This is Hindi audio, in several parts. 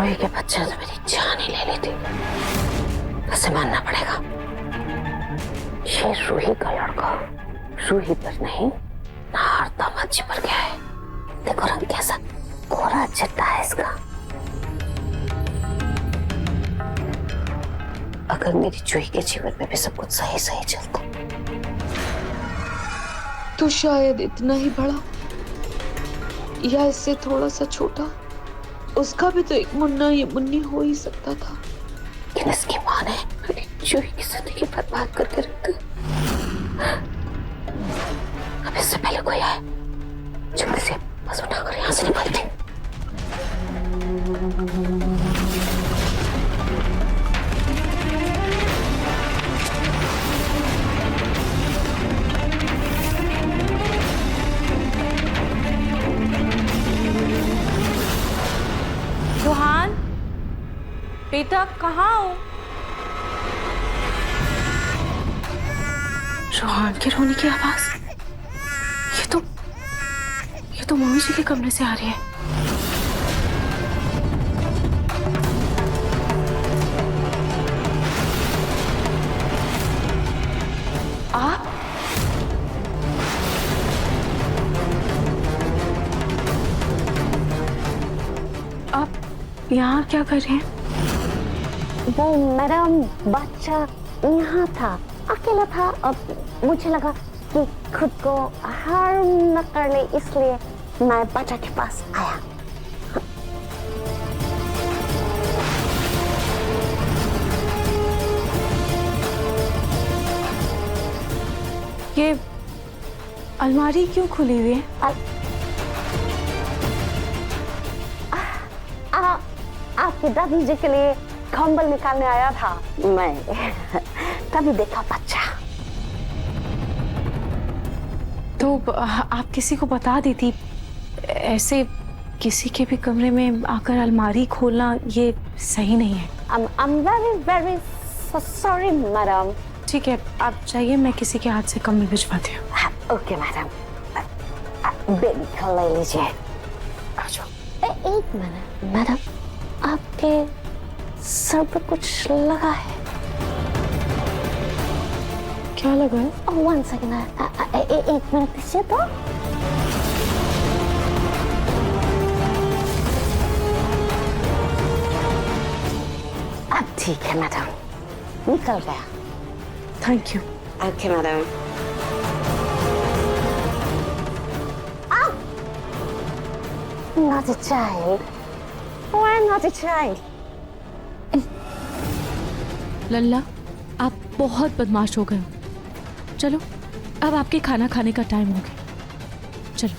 रूही के बच्चे ने मेरी जान ही ले ली थी, उसे मानना पड़ेगा। ये रूही का लड़का रूही पर नहीं, नाहर दामाद जी पर गया है। देखो रंग कैसा कोरा चिट्टा है इसका। अगर मेरी जूही के जीवन में भी सब कुछ सही सही चलता तो शायद इतना ही बड़ा या इससे थोड़ा सा छोटा, उसका भी तो एक मुन्ना या मुन्नी हो ही सकता था। लेकिन इसकी माँ ने मेरी जूही की जिंदगी बर्बाद करके रख दी। अब इससे पहले कोई आए, जल्दी से बस उठाकर यहाँ से निकलते। सुहान, बेटा कहाँ हो? सुहान के रोने की आवाज, ये तो मम्मी जी के कमरे से आ रही है। आप यहाँ क्या कर रहे हैं? वो मेरा बच्चा यहाँ था, अकेला था। अब मुझे लगा कि खुद को हार्म न कर ले, इसलिए मैं बच्चा के पास आया। ये अलमारी क्यों खुली हुई है? आपके दादी जी के लिए कंबल निकालने आया था मैं, तभी देखा बच्चा। तो आप किसी को बता देती, ऐसे किसी के भी कमरे में आकर अलमारी खोलना ये सही नहीं है। I'm very sorry madam. ठीक है, आप चाहिए, मैं किसी के हाथ से कंबल भिजवाती हूँ। ओके मैडम, बेबी को ले लीजिए। एक मिनट मैडम, आपके सर पे कुछ लगा है? क्या लगा है? वन सेकेंड, एक मिनट दीजिए तो। अब ठीक है मैडम, निकल गया। Thank you. Okay madam. Not a child. Why not a child? लल्ला, आप बहुत बदमाश हो गए हो। चलो, अब आपके खाना खाने का टाइम हो गया। चलो।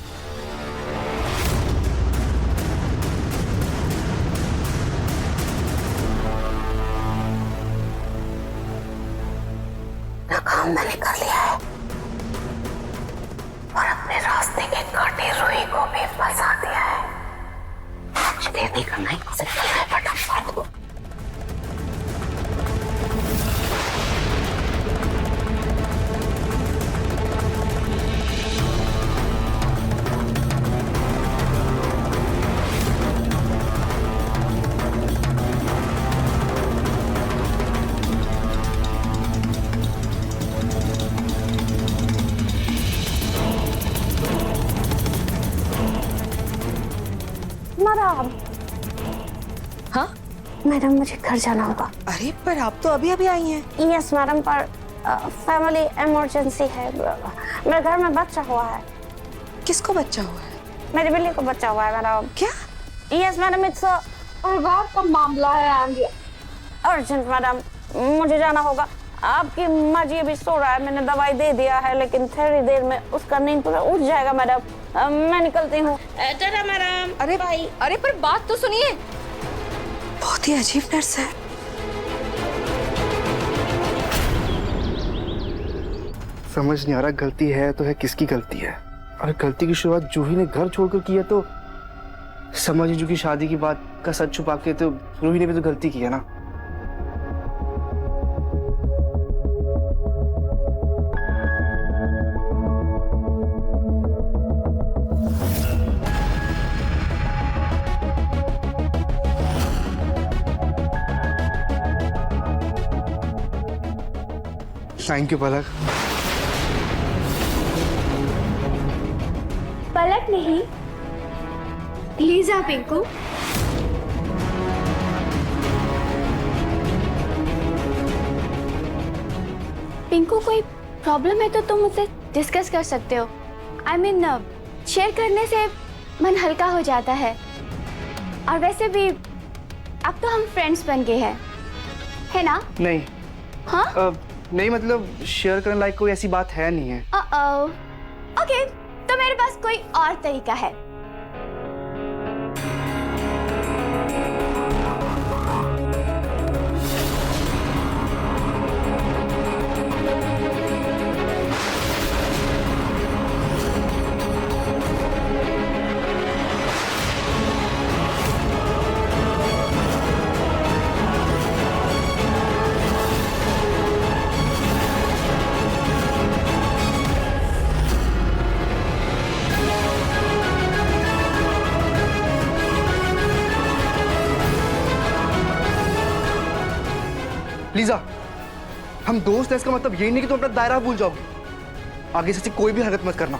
काम मैंने कर लिया है और अपने रास्ते के कांटे रूही को भी फंसा दिया है। मुझे देर नहीं करना है, फटाफट को। मैडम। हाँ मैडम, मुझे घर जाना होगा। अरे पर आप तो अभी अभी आई हैं। यस मैडम, पर फैमिली इमरजेंसी है। मेरे घर में बच्चा हुआ है। किसको बच्चा हुआ है? मेरी बिल्ली को बच्चा हुआ है मैडम। क्या? यस मैडम, इट्स परिवार का मामला है। अर्जेंट मैडम, मुझे जाना होगा। आपकी माँ जी अभी सो रहा है, मैंने दवाई दे दिया है, लेकिन थोड़ी देर में उसका नींद पूरा उठ जाएगा मैडम। मैं निकलती हूँ। टाटा मैडम। अरे भाई, अरे पर बात तो सुनिए। बहुत ही अजीब नर्स है। समझ नहीं आ रहा गलती है तो है किसकी गलती है। अगर गलती की शुरुआत जूही ने घर छोड़कर की है तो समझ जू की शादी की बात का सच छुपा के तो रूही ने भी तो गलती की है ना। थैंक यू पलक। पलक नहीं, लीजा पिंकू। पिंकू कोई प्रॉब्लम है तो तुम मुझसे डिस्कस कर सकते हो। आई मीन शेयर करने से मन हल्का हो जाता है। और वैसे भी अब तो हम फ्रेंड्स बन गए हैं, है ना? नहीं। हाँ? नहीं मतलब शेयर करने लायक कोई ऐसी बात है नहीं है। ओके, तो मेरे पास कोई और तरीका है। लीजा, हम दोस्त हैं इसका मतलब ये नहीं कि तुम अपना दायरा भूल जाओगी। आगे से कोई भी हरकत मत करना,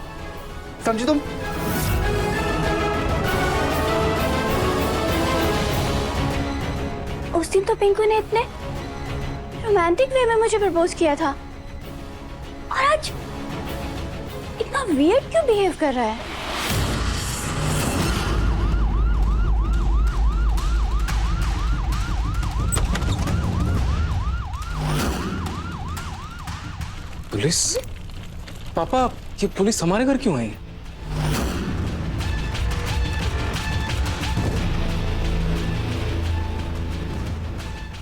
समझी तुम? उस दिन तो पिंकू ने इतने रोमांटिक वे में मुझे प्रपोज किया था, और आज इतना वियर्ड क्यों बिहेव कर रहा है? पुलिस? पापा, ये पुलिस हमारे घर क्यों आई?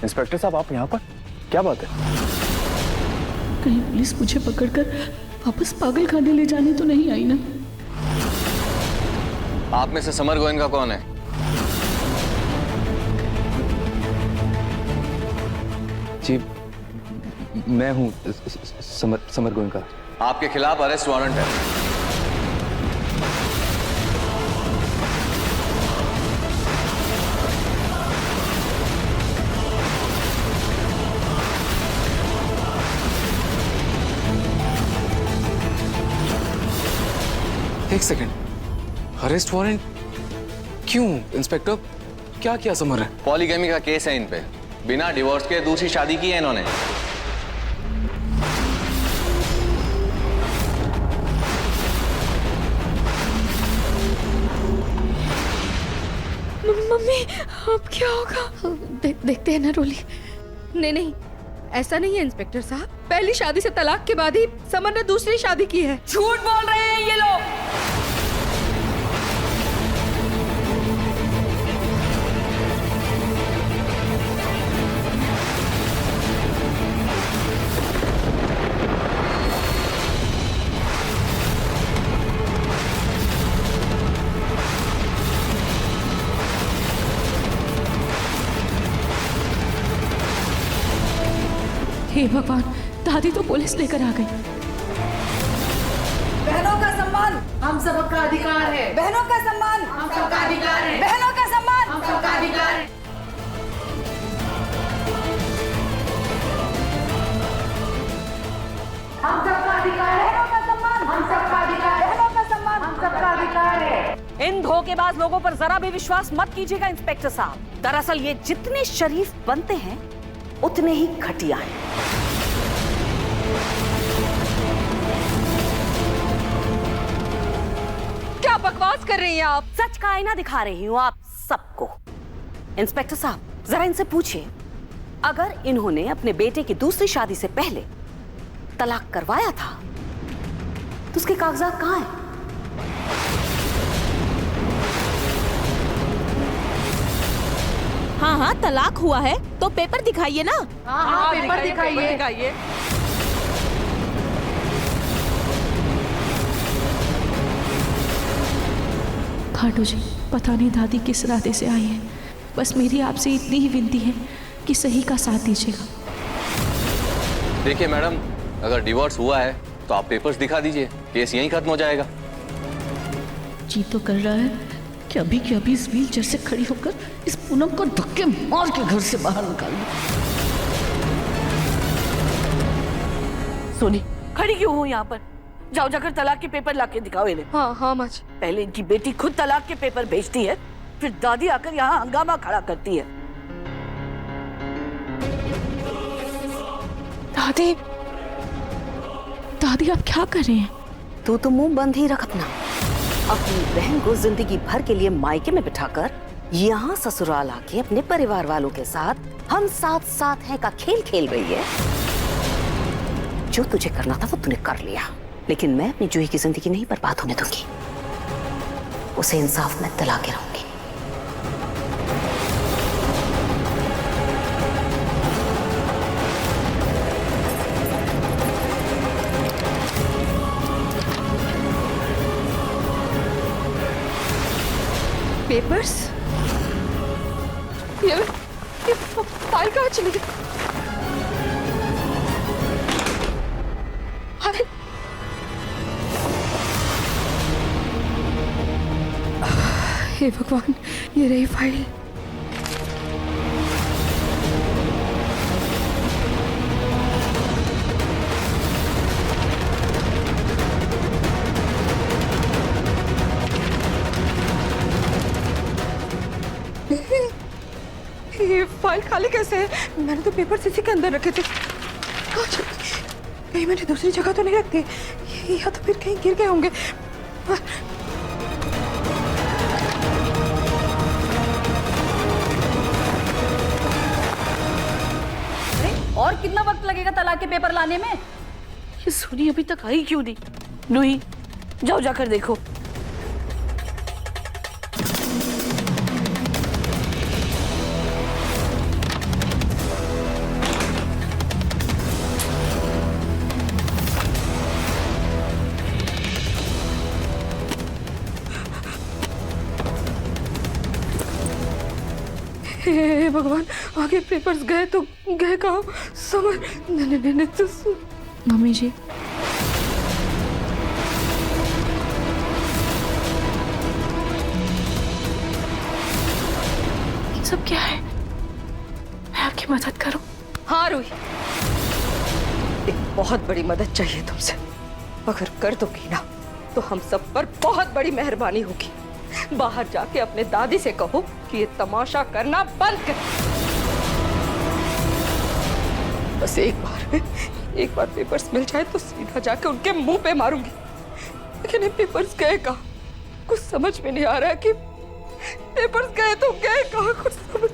इंस्पेक्टर साहब, आप यहाँ पर? क्या बात है? कहीं पुलिस मुझे पकड़कर वापस पागल खाने ले जाने तो नहीं आई ना? आप में से समर गोयनका कौन है? जी, मैं हूँ समर गोयनका। आपके खिलाफ अरेस्ट वारंट है। एक सेकंड, अरेस्ट वारंट क्यों? इंस्पेक्टर, क्या किया समर है? पॉलीगैमी का केस है इन पे। बिना डिवोर्स के दूसरी शादी की है इन्होंने। मम्मी, अब क्या होगा? देखते हैं ना रोली। नहीं, ऐसा नहीं है इंस्पेक्टर साहब। पहली शादी से तलाक के बाद ही समर ने दूसरी शादी की है। झूठ बोल रहे हैं ये लोग। हे भगवान, दादी तो पुलिस लेकर आ गई। बहनों का सम्मान हम सबका अधिकार है। बहनों का सम्मान हम सबका अधिकार है। बहनों का सम्मान हम सबका अधिकार है। हम सबका अधिकार है। बहनों का सम्मान हम सबका अधिकार है। बहनों का सम्मान हम सबका अधिकार है। इन धोखेबाज लोगों पर जरा भी विश्वास मत कीजिएगा इंस्पेक्टर साहब। दरअसल ये जितने शरीफ बनते हैं उतने ही घटिया हैं। क्या बकवास कर रही हैं आप? सच का आईना दिखा रही हूँ आप सबको। इंस्पेक्टर साहब, जरा इनसे पूछिए, अगर इन्होंने अपने बेटे की दूसरी शादी से पहले तलाक करवाया था तो उसके कागजात कहाँ हैं? हाँ, तलाक हुआ है तो पेपर दिखाइए ना। हाँ, पेपर दिखाइए। खाटू जी, पता नहीं दादी किस इरादे से आई है। बस मेरी आपसे इतनी ही विनती है कि सही का साथ दीजिएगा। देखिए मैडम, अगर डिवोर्स हुआ है तो आप पेपर्स दिखा दीजिए, केस यहीं खत्म हो जाएगा। जी तो कर रहा है कि अभी के अभी इस व्हीलचेयर से खड़ी होकर इस पूनम को धक्के मार के घर से बाहर निकाल दो। सोनी खड़ी क्यों हो यहाँ पर? जाओ जाकर तलाक के पेपर लाके दिखाओ इन्हें। हाँ हाँ माँ जी। पहले इनकी बेटी खुद तलाक के पेपर भेजती है, फिर दादी आकर यहाँ हंगामा खड़ा करती है। दादी, दादी आप क्या कर रहे हैं? तू तो मुंह बंद ही रख अपना। अपनी बहन को जिंदगी भर के लिए मायके में बिठाकर यहाँ ससुराल आके अपने परिवार वालों के साथ हम साथ साथ हैं का खेल खेल रही है। जो तुझे करना था वो तूने कर लिया, लेकिन मैं अपनी जूही की जिंदगी नहीं बर्बाद होने दूंगी। उसे इंसाफ में दिला के रहूंगी। पेपर्स? ये फाइल कहाँ चली गई? अरे हे भगवान, ये रही फाइल। ये फाइल खाली कैसे है? मैंने तो पेपर इसी के अंदर रखे थे। कहीं मैंने दूसरी जगह तो नहीं रख दी, या तो फिर कहीं गिर गए होंगे। और कितना वक्त लगेगा तलाक के पेपर लाने में? ये सोनी अभी तक आई क्यों नहीं? लुई, जाओ जाकर देखो। हे भगवान, आगे पेपर्स गए तो गए कहाँ? समझ नहीं तो मम्मी जी, ये सब क्या है? मैं आपकी मदद करूं? हाँ रूही, एक बहुत बड़ी मदद चाहिए तुमसे। अगर कर दोगी ना तो हम सब पर बहुत बड़ी मेहरबानी होगी। बाहर जाके अपने दादी से कहो कि ये तमाशा करना बंद कर। बस एक बार पेपर्स मिल जाए तो सीधा जाके उनके मुंह पे मारूंगी। लेकिन ये पेपर्स गए कहाँ? कुछ समझ में नहीं आ रहा है कि पेपर्स गए तो गए कहाँ? कुछ समझ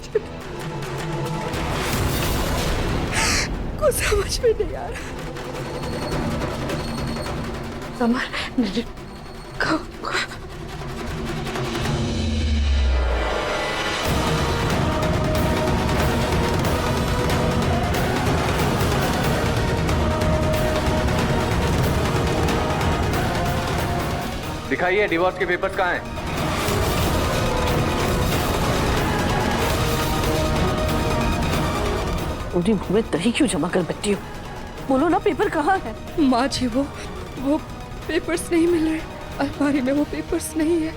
में नहीं आ रहा। समर, दिखाइए डिवोर्स के पेपर्स कहाँ हैं? उन्हीं मुंह में दही क्यों जमा कर बैठी हो? बोलो ना, पेपर कहाँ है? माँ जी, वो पेपर्स नहीं मिल रहे। अलमारी में वो पेपर्स नहीं है।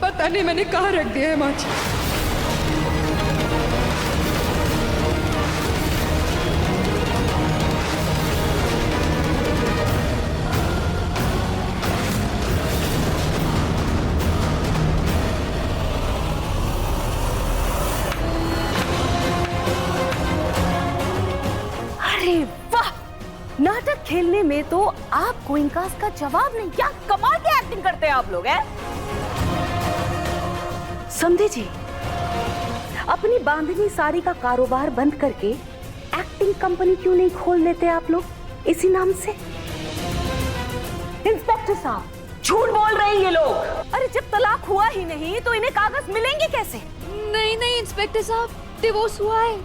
पता नहीं मैंने कहाँ रख दिया है माँ जी। अरे वाह, नाटक खेलने में तो आपको इनका का जवाब नहीं। क्या कमाल की एक्टिंग करते हैं आप लोग, हैं? समझे जी, अपनी बांधनी साड़ी का कारोबार बंद करके एक्टिंग कंपनी क्यों नहीं खोल लेते आप लोग इसी नाम से? इंस्पेक्टर साहब, झूठ बोल रहे हैं ये लोग। अरे जब तलाक हुआ ही नहीं तो इन्हें कागज मिलेंगे कैसे? नहीं इंस्पेक्टर साहब, डिवोर्स हुआ है।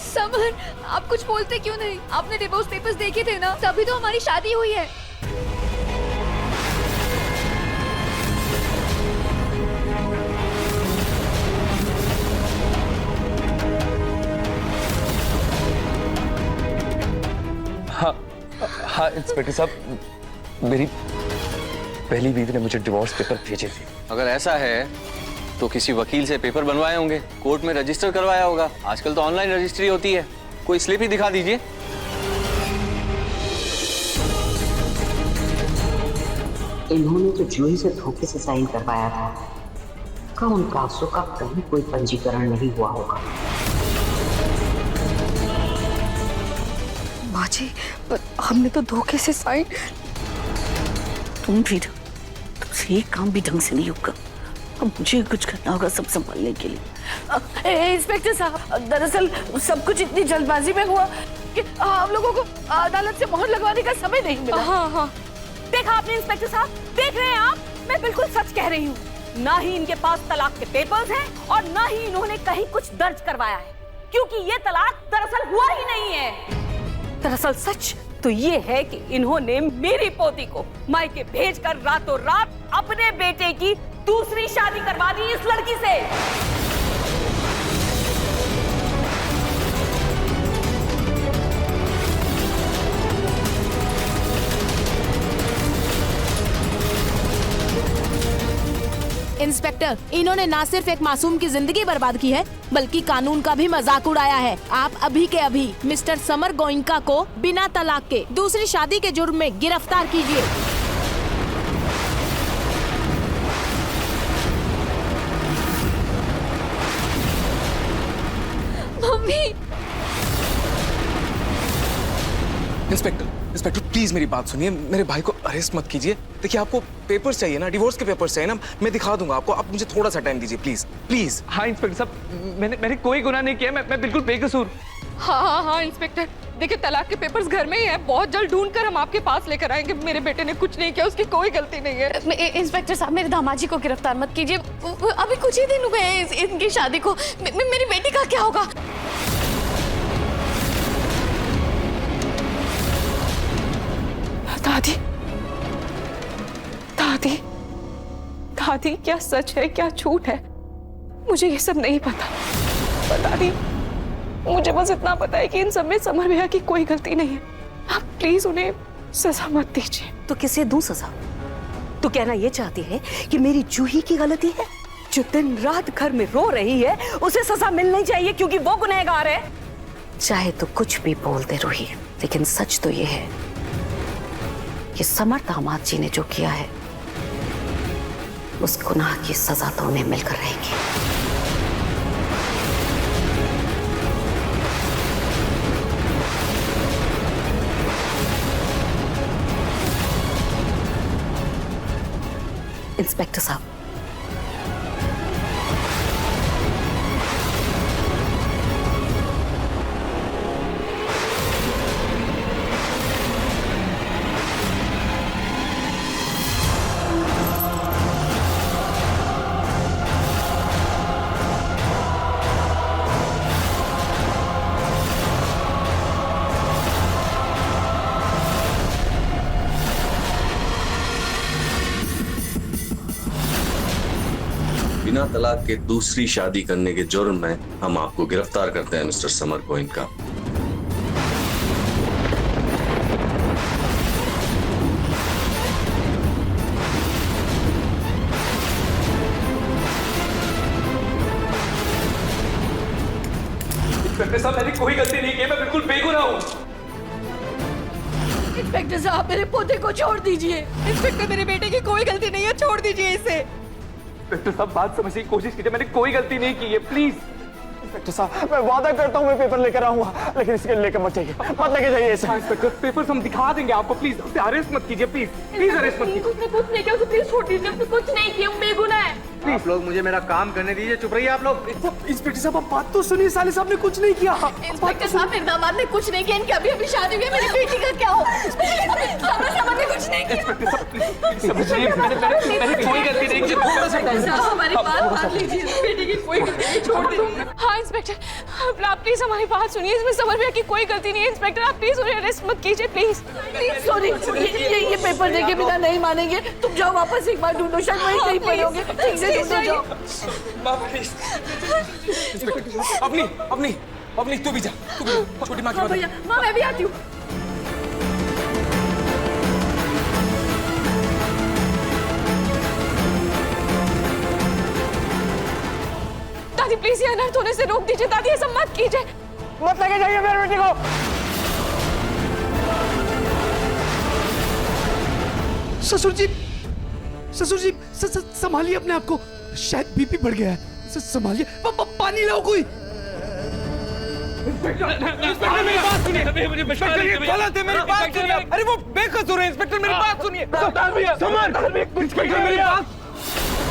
समर, आप कुछ बोलते क्यों नहीं? आपने डिवोर्स पेपर्स देखे थे ना, तभी तो हमारी शादी हुई है। हाँ इंस्पेक्टर साहब, मेरी पहली बीवी ने मुझे डिवोर्स पेपर भेजे थे। अगर ऐसा है तो किसी वकील से पेपर बनवाए होंगे, कोर्ट में रजिस्टर करवाया होगा। आजकल तो ऑनलाइन रजिस्ट्री होती है। कोई स्लिप ही दिखा दीजिए। इन्होंने तो जूही से धोखे से साइन करवाया था। का उन कागजों का कहीं कोई पंजीकरण नहीं हुआ होगा। माँ जी, पर हमने तो धोखे से साइन। तुम फिर तुमसे एक काम भी ढंग से नहीं होगा। अब मुझे कुछ करना होगा सब संभालने के लिए। इंस्पेक्टर साहब, दरअसल सब कुछ इतनी जल्दबाजी में हुआ कि हम लोगों को अदालत से मोहर लगवाने का समय नहीं मिला। हाँ हाँ, देखा आपने इंस्पेक्टर साहब, देख रहे हैं आप, मैं बिल्कुल सच कह रही हूँ। ना ही इनके पास तलाक के पेपर्स हैं और ना ही इन्होंने कहीं कुछ दर्ज करवाया है, क्योंकि ये तलाक दरअसल हुआ ही नहीं है। दरअसल सच तो ये है कि इन्होंने मेरी पोती को मायके भेजकर रातों रात अपने बेटे की दूसरी शादी करवा दी इस लड़की से। इंस्पेक्टर, इन्होंने ना सिर्फ एक मासूम की जिंदगी बर्बाद की है, बल्कि कानून का भी मजाक उड़ाया है। आप अभी के अभी मिस्टर समर गोइंका को बिना तलाक के दूसरी शादी के जुर्म में गिरफ्तार कीजिए। मम्मी, इंस्पेक्टर प्लीज मेरी बात सुनिए, मेरे भाई को अरेस्ट मत कीजिए। देखिए आपको पेपर्स चाहिए ना, डिवोर्स के पेपर्स चाहिए ना, मैं दिखा दूंगा आपको। आप मुझे थोड़ा सा टाइम दीजिए प्लीज प्लीज। हाँ इंस्पेक्टर साहब, मैंने कोई गुनाह नहीं किया, मैं बिल्कुल बेकसूर। हाँ इंस्पेक्टर, देखिए तलाक के पेपर्स घर में ही है। बहुत जल्द ढूंढ कर हम आपके पास लेकर आएंगे। मेरे बेटे ने कुछ नहीं किया, उसकी कोई गलती नहीं है। इंस्पेक्टर साहब, मेरे दामाद जी को गिरफ्तार मत कीजिए। अभी कुछ ही दिन हुए हैं इनकी शादी को। मेरी बेटी का क्या होगा? दादी, दादी, दादी, क्या सच है क्या झूठ है, मुझे ये सब नहीं पता। पर दादी, मुझे बस इतना पता है कि इन सब में समर भैया की कोई गलती नहीं है। आप प्लीज उन्हें सजा मत दीजिए। तो किसे दूं सजा? तू कहना ये चाहती है कि मेरी जूही की गलती है, जो दिन रात घर में रो रही है, उसे सजा मिलनी चाहिए क्योंकि वो गुनहगार है? चाहे तो कुछ भी बोलते रूही, लेकिन सच तो ये है कि समर दामाद जी ने जो किया है, उस गुनाह की सजा तो उन्हें मिलकर रहेगी। इंस्पेक्टर साहब, बिना तलाक के दूसरी शादी करने के जुर्म में हम आपको गिरफ्तार करते हैं मिस्टर समर गोइंका। इंस्पेक्टर साहब, मैंने कोई गलती नहीं की, मैं बिल्कुल बेगुनाह हूँ। इंस्पेक्टर साहब, मेरे पोते को छोड़ दीजिए। इंस्पेक्टर, मेरे बेटे की कोई गलती नहीं है, छोड़ दीजिए इसे। इंस्पेक्टर साहब, बात समझने की कोशिश कीजिए, मैंने कोई गलती नहीं की है, प्लीज। इंस्पेक्टर साहब, मैं वादा करता हूँ मैं पेपर लेकर आऊंगा, लेकिन इसके लेकर मत जाइए, मत लेके जाइए इसे। इंस्पेक्टर, पेपर्स हम दिखा देंगे आपको, प्लीज उसे अरेस्ट मत कीजिए, प्लीज प्लीज अरेस्ट मत कीजिए। उसने कुछ नहीं किया, प्लीज छोड़ दीजिए। उसने कुछ नहीं किया, बेगुनाह है। आप लोग मुझे मेरा काम करने दीजिए, चुप रहिए आप लोग। इंस्पेक्टर साहब, आप बात तो सुनिए, साले साहब ने कुछ नहीं किया। इंस्पेक्टर साहब, मेरे दामाद ने कुछ नहीं किया, इनकी अभी अभी शादी हुई है। मेरी बेटी का क्या हो? समर ने कुछ नहीं किया। इंस्पेक्टर साहब, प्लीज समझिए, मैंने कोई गलती नहीं की, थोड़ा सा टाइम दीजिए। हमारी बात मान लीजिए, बेटी की कोई गलती नहीं, छोड़ दीजिए। हाँ इंस्पेक्टर, आप प्लीज हमारी बात सुनिए, इसमें समर भैया की कोई गलती नहीं है। इंस्पेक्टर, आप प्लीज उन्हें अरेस्ट मत कीजिए, प्लीज। सॉरी, ये पेपर देके बिना नहीं मानेंगे। तुम जाओ वापस, एक बार ढूंढो, शायद वहीं कहीं पड़े होंगे। ठीक से ढूंढो, जाओ। अपनी तू भी जा, छोटी माँ की बात। भैया, माँ मैं भी आती हूँ। दादी प्लीज ये अनर्थ होने से रोक दीजिए। दादी ऐसा मत कीजिए, मत लेके जाइए मेरी बेटी को। ससुर जी, ससुर जी संभालिए अपने आप को, शायद बीपी बढ़ गया है। संभालिए, पानी लाओ कोई। इंस्पेक्टर मेरी बात सुनिए। गलत है, मेरी बात सुनिए। अरे वो बेकसूर है इंस्पेक्टर, मेरी बात सुनिए। समर, इंस्पेक्टर मेरी बात।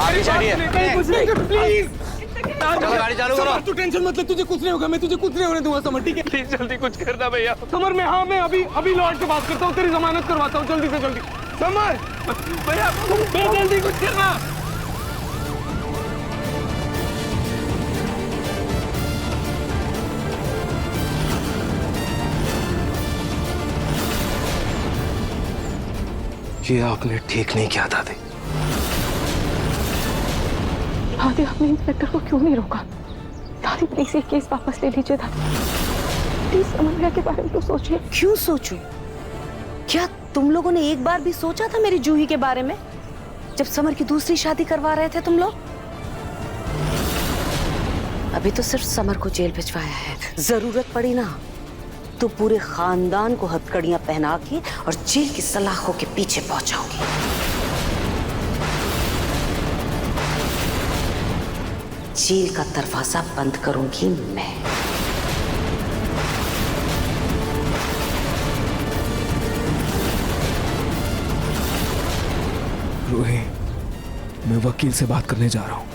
आगे चढ़िए। Inspector please. चलो गाड़ी चालू करो। तू टेंशन मत ले, तुझे कुछ नहीं होगा, मैं तुझे कुछ नहीं होने दूंगा समर, ठीक है? प्लीज जल्दी कुछ करना भैया। समर मैं अभी लॉर्ड से बात करता हूँ, तेरी जमानत करवाता हूँ, जल्दी से जल्दी। समर भैया, मैं जल्दी कुछ करना। ये आपने ठीक नहीं किया दादी। दादी, आपने इंस्पेक्टर को क्यों नहीं रोका? दादी प्लीज ये केस वापस ले लीजिए दादी। प्लीज समर भैया के बारे में तो सोचिए। क्यों सोचूं? क्या तुम लोगों ने एक बार भी सोचा था मेरी जूही के बारे में, जब समर की दूसरी शादी करवा रहे थे तुम लोग? अभी तो सिर्फ समर को जेल भिजवाया है, जरूरत पड़ी ना तो पूरे खानदान को हथकड़ियां पहना के और जेल की सलाखों के पीछे पहुंचाऊंगी। जेल का दरवाजा बंद करूंगी मैं। रूही, मैं वकील से बात करने जा रहा हूं।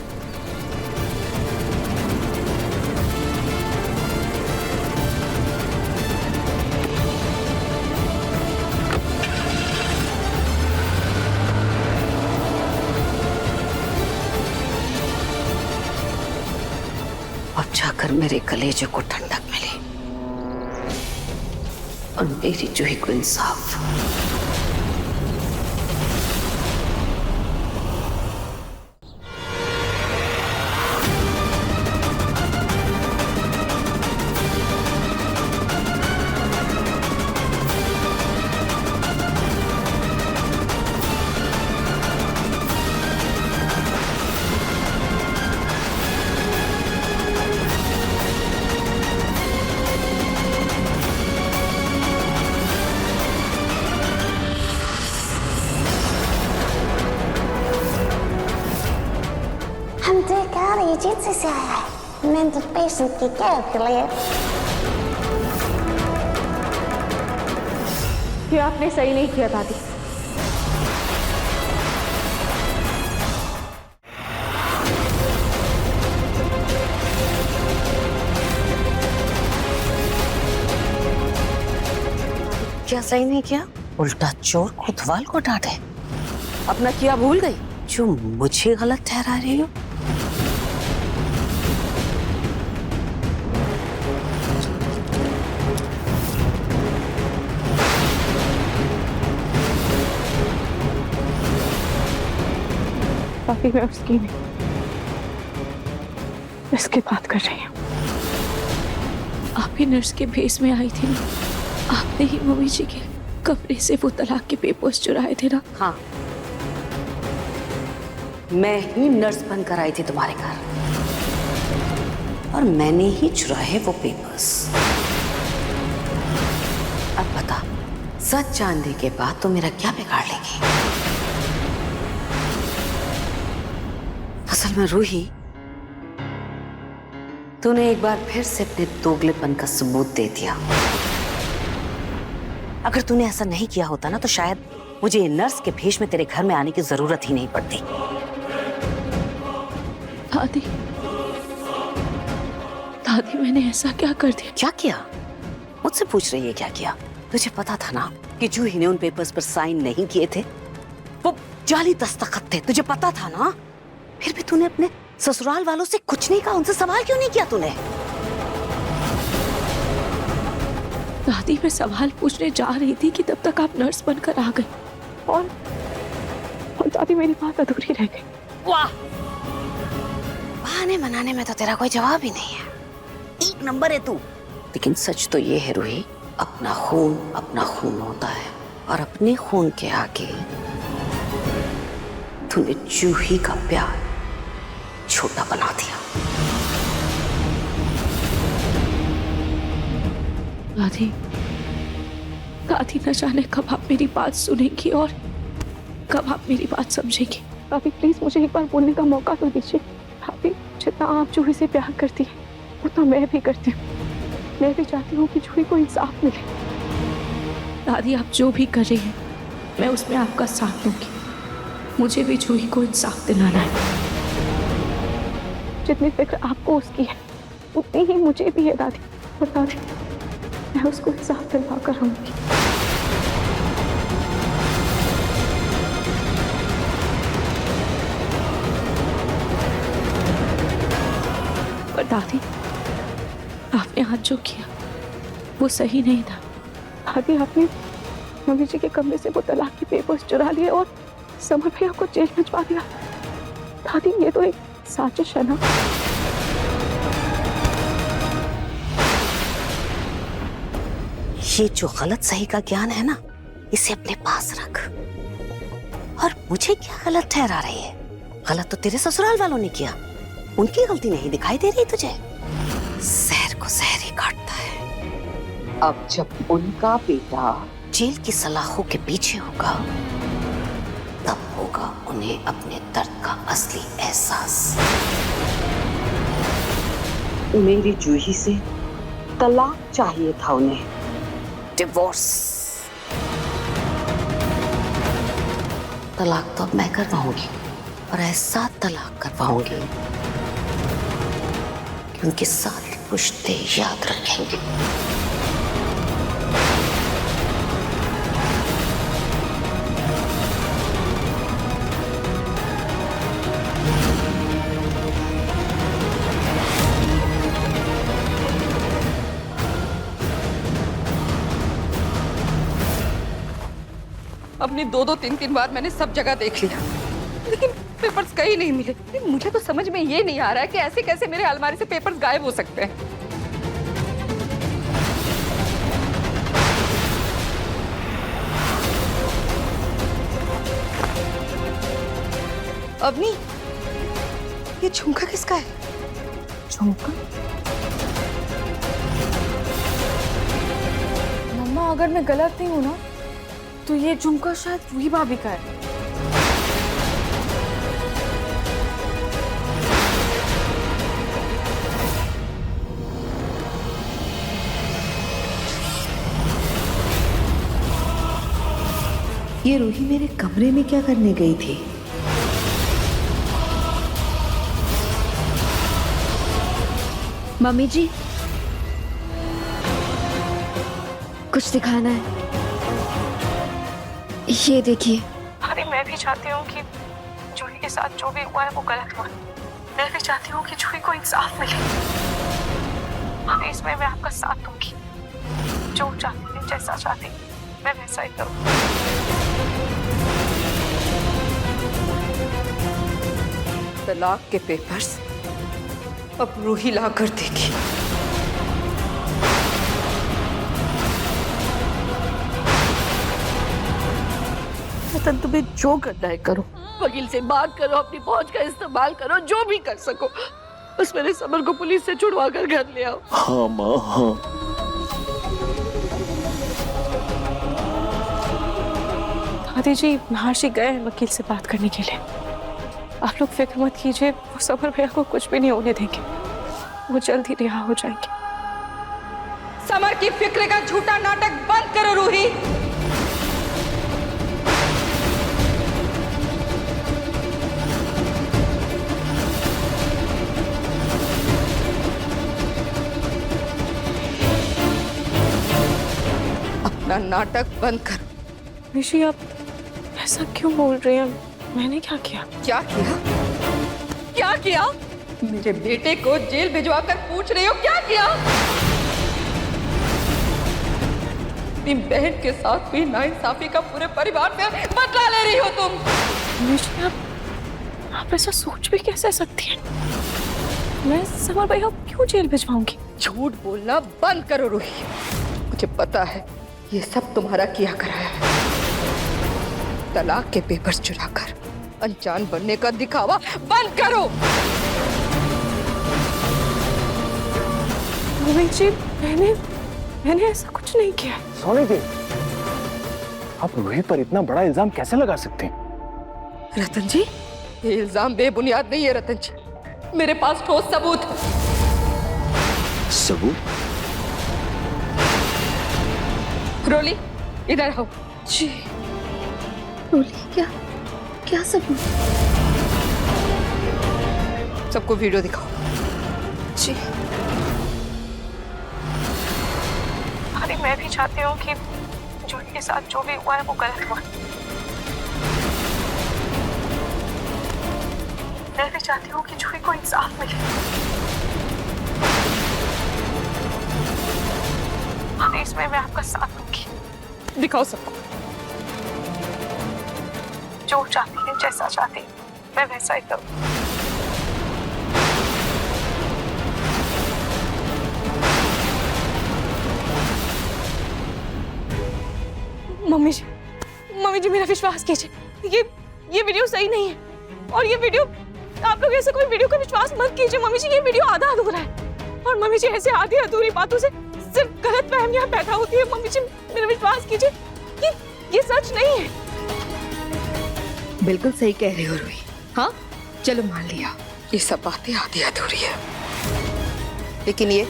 अब जाकर मेरे कलेजे को ठंडक मिली और मेरी जूही को इंसाफ। हम देखकर एजेंसी से आया है मेंटल पेशेंट की केयर के लिए। ये आपने सही नहीं किया दादी। क्या सही नहीं किया? उल्टा चोर कोतवाल को डांटे। अपना किया भूल गई जो मुझे गलत ठहरा रही हो? काफी मैं उसकी नहीं, इसकी बात कर रही हूँ। आप ही नर्स के भेस में आई थी ना, आपने ही मम्मी जी के कमरे से वो तलाक के पेपर्स चुराए थे ना? हाँ, मैं ही नर्स बनकर आई थी तुम्हारे घर और मैंने ही चुराए वो पेपर्स। अब बता, सच जानने के बाद तो मेरा क्या बिगाड़ लेगी? असल में रूही, तूने एक बार फिर से अपने दोगलेपन का सबूत दे दिया। अगर तूने ऐसा नहीं किया होता ना तो शायद मुझे नर्स के भेष में तेरे घर में आने की जरूरत ही नहीं पड़ती। दादी, दादी मैंने ऐसा क्या कर दिया? क्या किया? मुझसे पूछ रही है क्या किया? तुझे पता था ना कि जूही ने उन पेपर्स पर साइन नहीं किए थे, वो जाली दस्तखत थे, तुझे पता था ना? फिर भी तूने अपने ससुराल वालों से कुछ नहीं कहा, उनसे सवाल क्यों नहीं किया तूने? दादी, मैं सवाल पूछने जा रही थी कि तब तक आप नर्स बनकर आ गई और दादी मेरी बात अधूरी रह गई। वाह, बहाने बनाने में तो तेरा कोई जवाब ही नहीं है। एक नंबर है तू। लेकिन सच तो ये है रूही, अपना खून होता है और अपने खून के आगे तूने जूही का प्यार छोटा बना दिया। दादी, दादी न जाने कब आप मेरी बात सुनेंगी और कब आप मेरी बात समझेंगी। भाभी प्लीज मुझे एक बार बोलने का मौका तो दीजिए। भाभी जितना आप जूही से प्यार करती है उतना मैं भी करती हूँ। मैं भी चाहती हूँ कि जूही को इंसाफ मिले। दादी आप जो भी कर रही हैं मैं उसमें आपका साथ दूंगी। मुझे भी जूही को इंसाफ दिलाना है। जितनी फिक्र आपको उसकी है उतनी ही मुझे भी है दादी। और दादी मैं उसको इंसाफ दिलवा कर रहूंगी। पर दादी आपने आज जो किया वो सही नहीं था। दादी आपने मम्मी जी के कमरे से वो तलाक के पेपर्स चुरा लिए और समर भैया को जेल भिजवा दिया। दादी ये तो एक साजिश है ना। ये जो गलत सही का ज्ञान है ना, इसे अपने पास रख। और मुझे क्या गलत ठहरा रही है? गलत तो तेरे ससुराल वालों ने किया, उनकी गलती नहीं दिखाई दे रही तुझे? जहर को जहर ही काटता है। अब जब उनका बेटा जेल की सलाखों के पीछे होगा तब होगा उन्हें अपने दर्द का असली एहसास। मेरी जूही से तलाक चाहिए था उन्हें, डिवोर्स। तलाक तो अब मैं करवाऊंगी और ऐसा तलाक करवाऊंगी कि उनकी सारी पुश्ते याद रखेंगे। अपनी दो तीन बार मैंने सब जगह देख लिया, लेकिन पेपर्स कहीं नहीं मिले। लेकिन मुझे तो समझ में ये नहीं आ रहा है कि ऐसे कैसे मेरे अलमारी से पेपर्स गायब हो सकते हैं। अवनी, ये झुमका किसका है? झुमका? मम्मा अगर मैं गलत नहीं हूं ना तो ये झुमका शायद रूही भाभी का है। ये रूही मेरे कमरे में क्या करने गई थी? मम्मी जी कुछ दिखाना है, ये देखिए। अरे मैं भी चाहती हूँ कि जूही के साथ जो भी हुआ है वो गलत हुआ। मैं भी चाहती हूँ कि जूही को इंसाफ मिले। हाँ, इसमें मैं आपका साथ दूंगी। जो चाहती है, जैसा चाहती मैं वैसा ही करूँ। तलाक के पेपर्स अब रूही ला कर देगी। तुम्हें जो करना है करो, वकील से बात करो, अपनी पहुंच का इस्तेमाल करो, जो भी कर सको। बस मेरे समर को पुलिस से छुड़वा कर घर ले आओ। हाँ माँ हाँ। दादी जी महर्षि गए हैं वकील से बात करने के लिए। आप लोग फिक्र मत कीजिए, वो समर भैया को कुछ भी नहीं होने देंगे। वो जल्द ही रिहा हो जाएंगे। समर की फिक्र का झूठा नाटक बंद करो रूही। अपना नाटक बंद करो। ऋषि आप ऐसा क्यों बोल रहे हैं? मैंने क्या किया? क्या किया? क्या किया? मेरे बेटे को जेल भिजवा कर पूछ रही हो क्या किया? अपनी बहन के साथ भी नाइंसाफी का पूरे परिवार पे बदला ले रही हो तुम। ऋषि आप ऐसा सोच भी कैसे सकती हैं? मैं समर भैया को क्यों जेल भिजवाऊंगी? झूठ बोलना बंद करो रूही। मुझे पता है ये सब तुम्हारा किया कराया है। तलाक के पेपर्स चुराकर अनजान बनने का दिखावा बंद करो। मम्मी जी मैंने ऐसा कुछ नहीं किया। सोनी जी, आप रूही पर इतना बड़ा इल्जाम कैसे लगा सकते हैं? रतन जी, ये इल्जाम बेबुनियाद नहीं है रतन जी, मेरे पास ठोस सबूत है। सबूत? रोली इधर आओ। जी रोली, क्या सबूत? सबको वीडियो दिखाओ। जी अरे मैं भी चाहती हूँ कि जूही के साथ जो भी हुआ है वो गलत हुआ। मैं भी चाहती हूँ कि जूही को इंसाफ मिले। हाँ, इसमें मैं आपका साथ दूंगी। दिखाओ सबको। जो चाहती है, जैसा चाहती है, मैं वैसा ही करूँ। मम्मी जी मेरा विश्वास कीजिए, ये वीडियो सही नहीं है। और ये वीडियो, आप लोग ऐसे कोई वीडियो का विश्वास मत कीजिए मम्मी जी, ये वीडियो आधा अधूरा है। और मम्मी जी ऐसे आधी अधूरी बातों से सिर्फ गलतफहमियां पैदा होती है। मम्मी जी मेरा विश्वास कीजिए, ये सच नहीं है। बिल्कुल सही कह रही हो रूही। हाँ चलो मान लिया, ये सब बातें आधी अधूरी है, लेकिन ये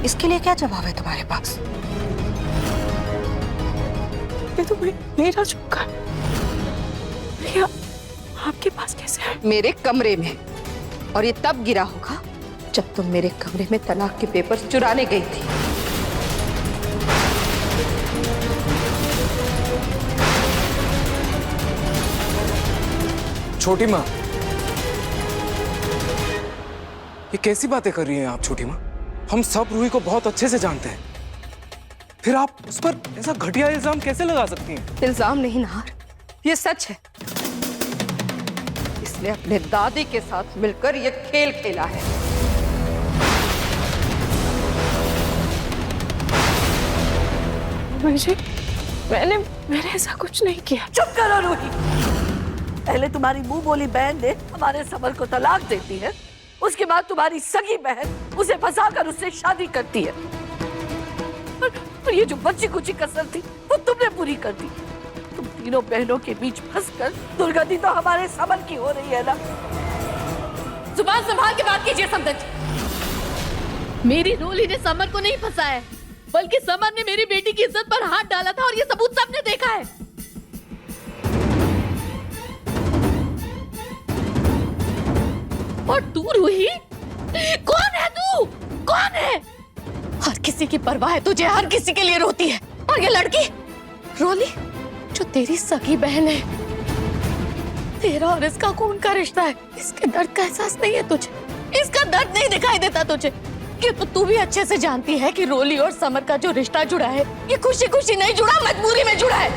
इसके लिए क्या जवाब है तुम्हारे पास? ये तो मेरा चुपका है। भैया आपके पास कैसे है? मेरे कमरे में, और ये तब गिरा होगा जब तुम मेरे कमरे में तलाक के पेपर्स चुराने गई थी। छोटी माँ, ये कैसी बातें कर रही हैं आप छोटी माँ? हम सब रूही को बहुत अच्छे से जानते हैं, फिर आप उस पर ऐसा घटिया इल्जाम कैसे लगा सकती हैं? इल्जाम नहीं नहार, ये सच है। इसने अपने दादी के साथ मिलकर ये खेल खेला है। मुझे मैंने ऐसा कुछ नहीं किया। चुप करो रूही। पहले तुम्हारी मुंह बोली बहन ने हमारे समर को तलाक देती है, उसके बाद तुम्हारी सगी बहन उसे फंसाकर उससे शादी करती है। और ये जो बच्ची कुची कसर थी वो तुमने पूरी कर दी। तुम तीनों बहनों के बीच फंसकर दुर्गति तो हमारे समर की हो रही है ना। जुबान संभाल के बात कीजिए समदन जी। मेरी रोली ने समर को नहीं फंसाया, बल्कि समर ने मेरी बेटी की इज्जत पर हाथ डाला था, और ये सबूत सबने देखा है। और तू रूही, कौन है तू? कौन है? हर किसी की परवाह है तुझे, हर किसी के लिए रोती है। और ये लड़की रोली जो तेरी सगी बहन है, तेरा और इसका खून का रिश्ता है, इसके दर्द का एहसास नहीं है तुझे? इसका दर्द नहीं दिखाई देता तुझे? कि तो तू भी अच्छे से जानती है कि रोली और समर का जो रिश्ता जुड़ा है, ये खुशी खुशी नहीं जुड़ा, मजबूरी में जुड़ा है।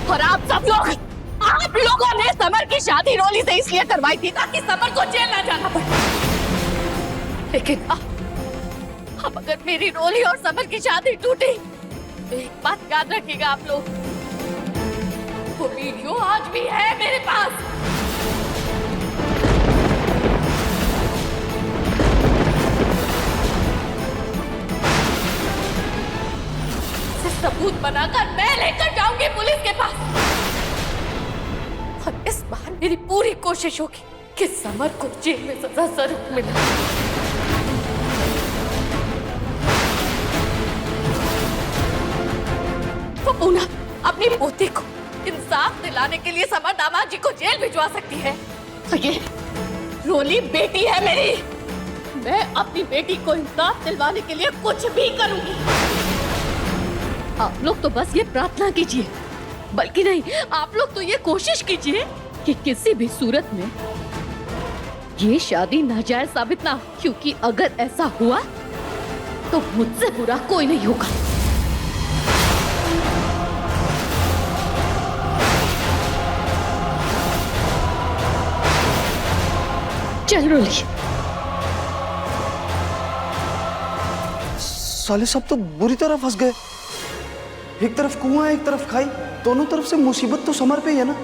और आप लोगों ने समर की शादी रोली से इसलिए करवाई थी ताकि समर को जेल ना जाना पड़े। लेकिन अब अगर मेरी रोली और समर की शादी टूटी, तो एक बात याद रखिएगा आप लोग, वो वीडियो आज भी है मेरे पास। सबूत बनाकर मैं लेकर जाऊंगी पुलिस के पास। और इस बार मेरी पूरी कोशिश होगी कि समर को जेल में सजा जरूर मिले। तो पूना अपनी पोती को इंसाफ दिलाने के लिए समर दामाद जी को जेल भिजवा सकती है, तो ये रोली बेटी है मेरी। मैं अपनी बेटी को इंसाफ दिलवाने के लिए कुछ भी करूंगी। आप लोग तो बस ये प्रार्थना कीजिए, बल्कि नहीं, आप लोग तो ये कोशिश कीजिए कि किसी भी सूरत में ये शादी नाजायज साबित ना हो, क्योंकि अगर ऐसा हुआ तो मुझसे बुरा कोई नहीं होगा। चल रोली। साले सब तो बुरी तरह फंस गए। एक तरफ कुआं एक तरफ खाई, दोनों तरफ से मुसीबत तो समर पे ही है ना।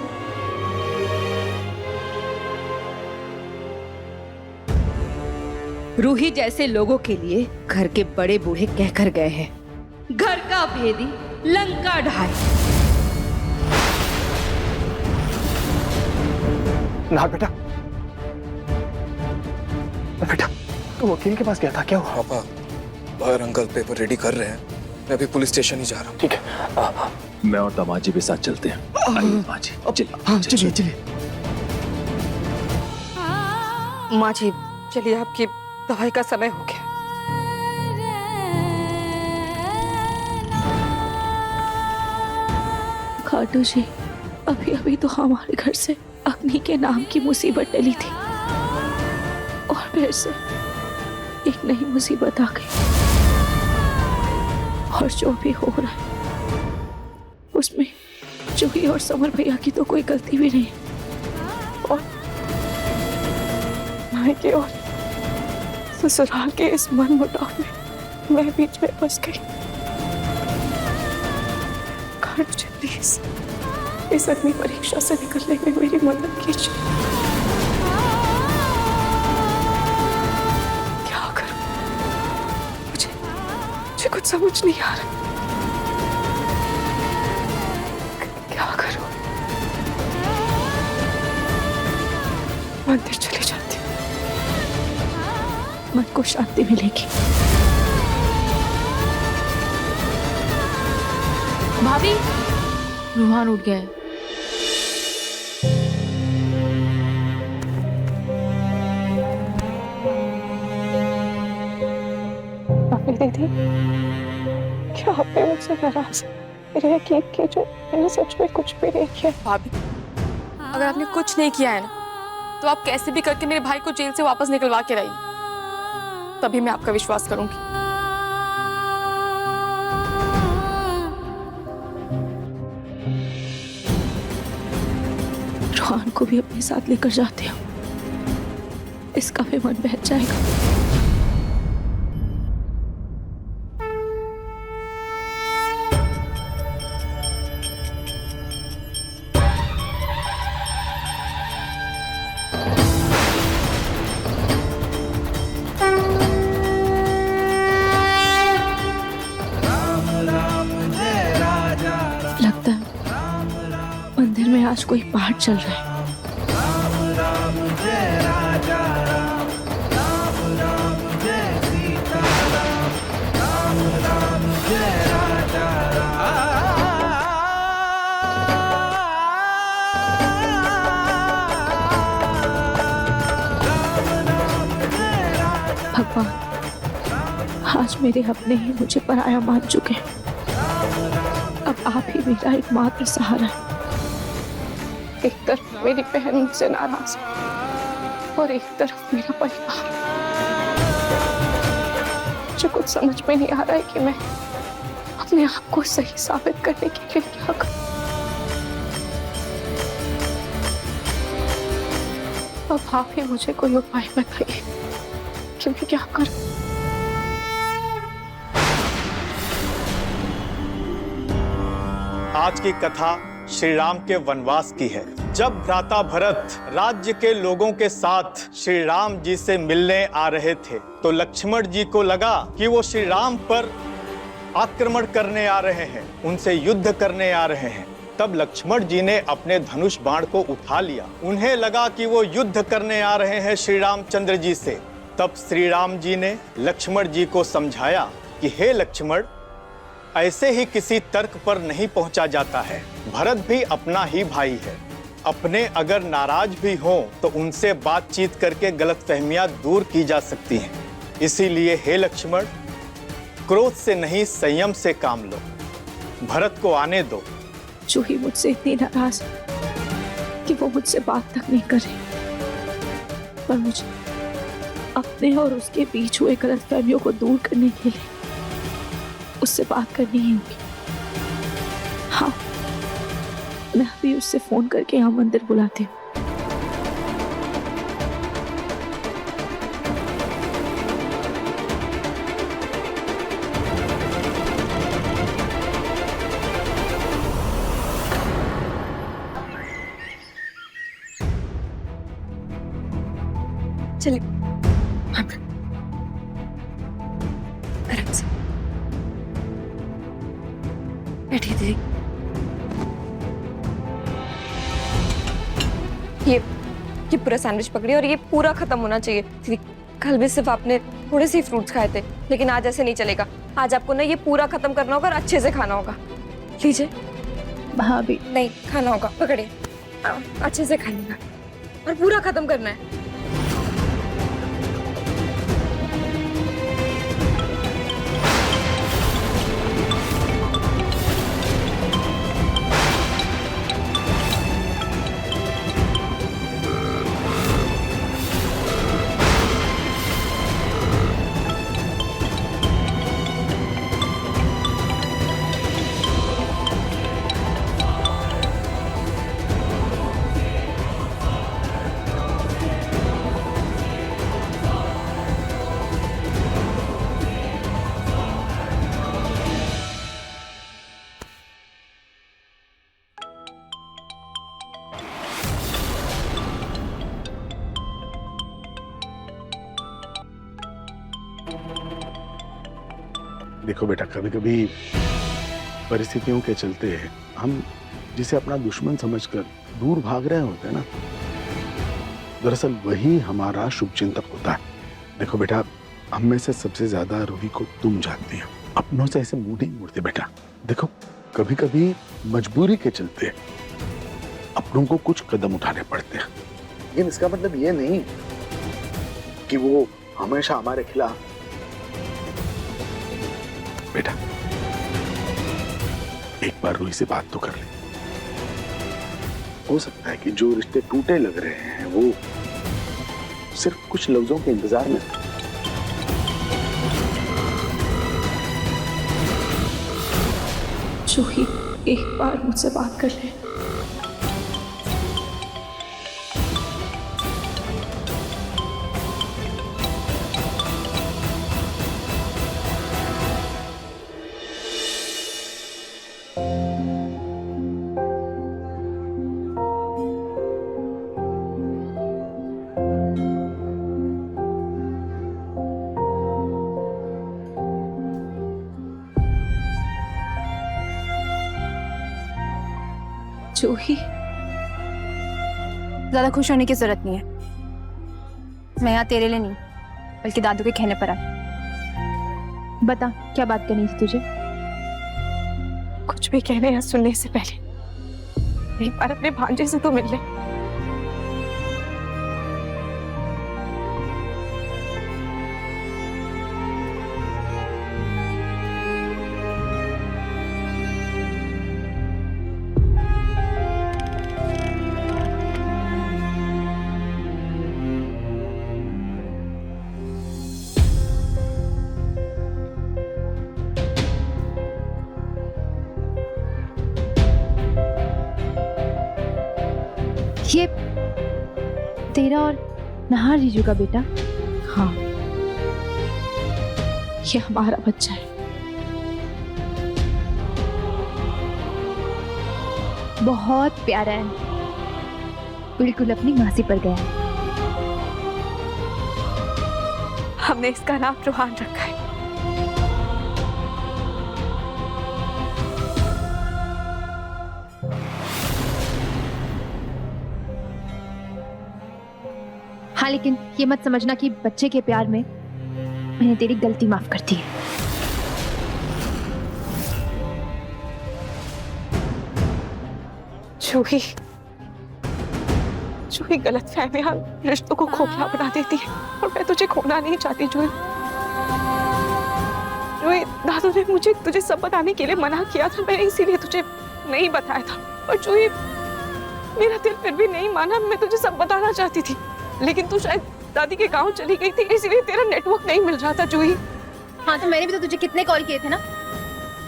रूही जैसे लोगों के लिए घर के बड़े बूढ़े कहकर गए हैं, घर का भेदी लंका ढाए। ना बेटा, बेटा तू वकील के पास गया था, क्या हुआ? पापा, बाहर अंकल पेपर रेडी कर रहे हैं, मैं अभी पुलिस स्टेशन ही जा रहा हूँ। ठीक है, मैं और दामाद जी भी साथ चलते हैं। आइए माँ जी, चलिए। हाँ चलिए चलिए। माँ जी चलिए, आपकी दवाई का समय हो गया। खाटू जी, अभी अभी तो हमारे घर से अग्नि के नाम की मुसीबत टली थी और फिर से एक नई मुसीबत आ गई। और जो भी हो रहा है उसमें जूही और समर भैया की तो कोई गलती भी नहीं है। और मायके और ससुराल के इस मनमुटाव में मैं बीच में फंस गई। मुझे प्लीज इस अग्नि परीक्षा से निकलने में मेरी मदद कीजिए। क्या करूं? मुझे कुछ समझ नहीं आ रहा। क्या करूं? मंदिर चली जाती हूँ, मन को शांति मिलेगी। भाभी, रूहान उठ गया है। दीदी, क्या आपने मुझसे नाराज यकीन की जो मैंने सच में कुछ भी नहीं किया? भाभी, अगर आपने कुछ नहीं किया है ना, तो आप कैसे भी करके मेरे भाई को जेल से वापस निकलवा के लाइए, तभी मैं आपका विश्वास करूंगी। रूहान को भी अपने साथ लेकर जाते हो, इसका भी मन बहल जाएगा। लगता है मंदिर में आज कोई पाठ चल रहा है। भगवान, आज मेरे अपने ही मुझे पराया मान चुके हैं। अब आप ही मेरा एकमात्र सहारा है। एक तरफ मेरी बहन मुझसे नाराज है और एक तरफ मेरा परिवार। मुझे कुछ समझ में नहीं आ रहा है कि मैं अपने आप को सही साबित करने के लिए क्या करूं। अब आप ही मुझे कोई उपाय बताइए कि मैं क्या करूं। आज की कथा श्री राम के वनवास की है। जब भ्राता भरत राज्य के लोगों के साथ श्री राम जी से मिलने आ रहे थे तो लक्ष्मण जी को लगा कि वो श्री राम पर आक्रमण करने आ रहे हैं, उनसे युद्ध करने आ रहे हैं। तब लक्ष्मण जी ने अपने धनुष बाण को उठा लिया। उन्हें लगा कि वो युद्ध करने आ रहे हैं श्री रामचंद्र जी से। तब श्री राम जी ने लक्ष्मण जी को समझाया कि हे लक्ष्मण, ऐसे ही किसी तर्क पर नहीं पहुंचा जाता है। भरत भी अपना ही भाई है। अपने अगर नाराज भी हों तो उनसे बातचीत करके गलतफहमियां दूर की जा सकती हैं। इसीलिए हे लक्ष्मण, क्रोध से नहीं संयम से काम लो। भरत को आने दो। जूही मुझसे इतनी नाराज है कि वो मुझसे बात तक नहीं कर रही, पर मुझे अपने और उसके बीच हुए गलतफहमियों को दूर करने के लिए उससे बात करनी ही होगी। हाँ, मैं अभी उससे फोन करके यहाँ मंदिर बुलाती हूँ। चलिए, बैठिए दीदी। ये पूरा सैंडविच पकड़िए और ये पूरा खत्म होना चाहिए दीदी। कल भी सिर्फ आपने थोड़े से फ्रूट्स खाए थे, लेकिन आज ऐसे नहीं चलेगा। आज आपको ना ये पूरा खत्म करना होगा और अच्छे से खाना होगा। लीजिए। भाभी नहीं खाना होगा, पकड़िए। अच्छे से खाइएगा और पूरा खत्म करना है। देखो बेटा, कभी कभी परिस्थितियों के चलते हम जिसे अपना दुश्मन समझकर दूर भाग रहे होते हैं ना, दरअसल वही हमारा शुभचिंतक होता है। देखो बेटा, हम में से सबसे ज्यादा रूही को तुम जानती हो। अपनों से ऐसे मुंह नहीं मोड़ते बेटा। देखो, कभी कभी मजबूरी के चलते अपनों को कुछ कदम उठाने पड़ते हैं, लेकिन इसका मतलब ये नहीं कि वो हमेशा हमारे खिलाफ। बेटा, एक बार रूही से बात तो कर ले। हो सकता है कि जो रिश्ते टूटे लग रहे हैं वो सिर्फ कुछ लफ्जों के इंतजार में। जूही, एक बार मुझसे बात कर ले। जूही, ज्यादा खुश होने की जरूरत नहीं है। मैं यहाँ तेरे लिए नहीं बल्कि दादू के कहने पर आई। बता, क्या बात करनी थी तुझे? कुछ भी कहने या सुनने से पहले एक बार अपने भांजे से तो मिल ले। ये तेरा और नहार जीजू का बेटा? हाँ, ये हमारा बच्चा है। बहुत प्यारा है, बिल्कुल अपनी मासी पर गया है। हमने इसका नाम रोहान रखा है। हाँ, लेकिन ये मत समझना कि बच्चे के प्यार में मैंने तेरी गलती माफ कर दी है। जूही, जूही गलतफहमियां रिश्तों को खोखला बना देती है और मैं तुझे खोना नहीं चाहती। जूही, जूही, दादू ने मुझे तुझे सब बताने के लिए मना किया था, मैंने इसीलिए तुझे नहीं बताया था। और जूही, मेरा दिल फिर भी नहीं माना, मैं तुझे सब बताना चाहती थी, लेकिन तू शायद दादी के गांव चली गई थी, इसीलिए तेरा नेटवर्क नहीं मिल रहा था। जूही, हाँ, तो मैंने भी तो तुझे कितने कॉल किए थे ना,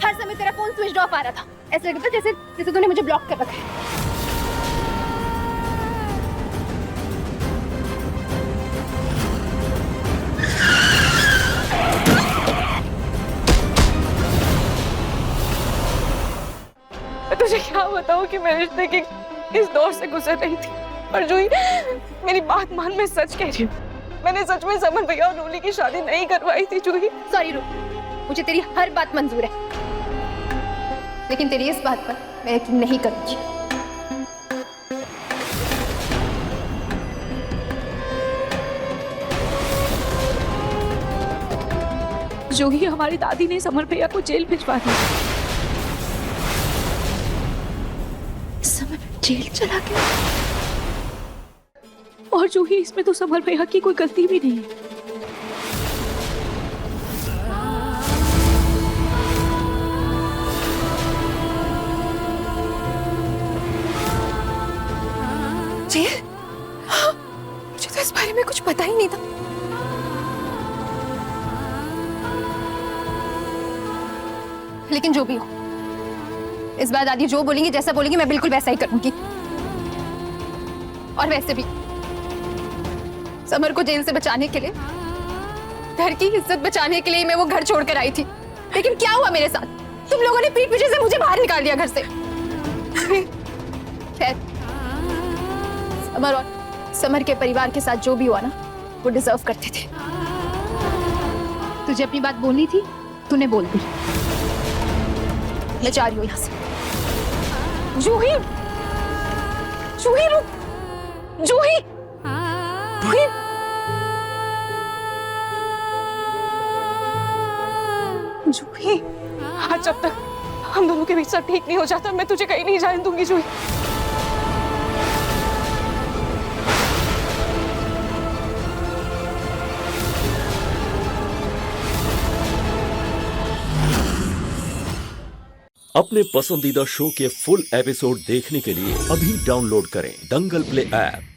हर समय तेरा फोन स्विच ऑफ आ रहा था। ऐसा लगता था जैसे तूने मुझे ब्लॉक कर रखा है। तुझे क्या बताऊं कि मैं रिश्ते की इस दौर से गुजर रही थी। और जूही, मेरी बात मान, मैं सच कह रही हूँ, मैंने सच में समर भैया और रोली की शादी नहीं करवाई थी। जूही, सॉरी रू, मुझे तेरी हर बात मंजूर है, लेकिन तेरी इस बात पर मैं यकीन नहीं करूंगी। जो ही हमारी दादी ने समर भैया को जेल भिजवा दिया। समर जेल चला गया और जो ही इसमें तो समर भैया की कोई गलती भी नहीं है। जेल? मुझे तो इस बारे में कुछ पता ही नहीं था। लेकिन जो भी हो, इस बार दादी जो बोलेंगी, जैसा बोलेंगी, मैं बिल्कुल वैसा ही करूंगी। और वैसे भी समर को जेल से बचाने के लिए, घर की इज्जत बचाने के लिए मैं वो घर छोड़कर आई थी। लेकिन क्या हुआ मेरे साथ? तुम लोगों ने पीठ पीछे से मुझे बाहर निकाल दिया घर से। खैर, समर और समर के परिवार के साथ जो भी हुआ ना, वो डिजर्व करते थे। तुझे अपनी बात बोलनी थी, तूने बोल दी। मैं जा रही हूँ यहाँ से। जूही, जूही रुक, जूही, जूही। जूही, आज जब तक हम दोनों के बीच सब ठीक नहीं हो जाता, मैं तुझे कहीं नहीं जाने दूंगी जूही। अपने पसंदीदा शो के फुल एपिसोड देखने के लिए अभी डाउनलोड करें दंगल प्ले ऐप।